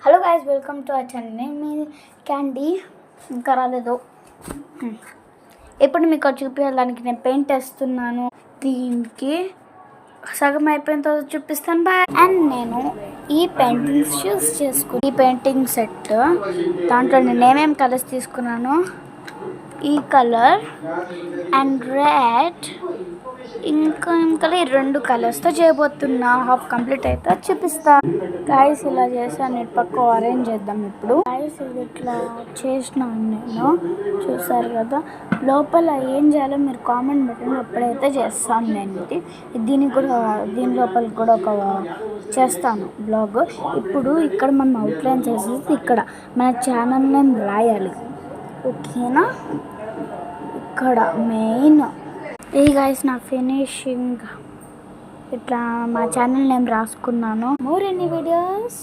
Hello guys, welcome to our channel. నేను మీ candy. ఇంకా రాలేదు. ఇప్పుడు మీకు చూపించడానికి నేను పెయింట్ వేస్తున్నాను. దీనికి సగం అయిపోయిన తర్వాత చూపిస్తాను. బాయ్. అండ్ నేను ఈ పెయింటింగ్స్ చూస్ చేసుకుని ఈ పెయింటింగ్ సెట్ దాంట్లో నేను ఏమేమి కలర్స్ తీసుకున్నాను, ఈ కలర్ అండ్ రెడ్, ఇంకా ఈ 2 కలర్స్తో చేయబోతున్నా. హాఫ్ కంప్లీట్ అయితే చూపిస్తా. గైస్ ఇలా చేశాను, ఇటు పక్క అరేంజ్ చేద్దాం. ఇప్పుడు గైస్ ఇది ఇట్లా చేసినాను నేను, చూసారు కదా. లోపల ఏం చేయాలో మీరు కామెంట్ పెట్టండి, ఎప్పుడైతే చేస్తాను నేను దీని లోపలికి కూడా ఒక చేస్తాను బ్లాగ్. ఇప్పుడు ఇక్కడ మనం అవుట్లైన్ చేసేసి ఇక్కడ మన ఛానల్ నేమ్ రాయాలి, ఓకేనా. ఇక్కడ మెయిన్ ఈ గైస్ నా ఫినిషింగ్ ఇట్లా మా ఛానల్ నేమ్ రాసుకున్నాను. More any videos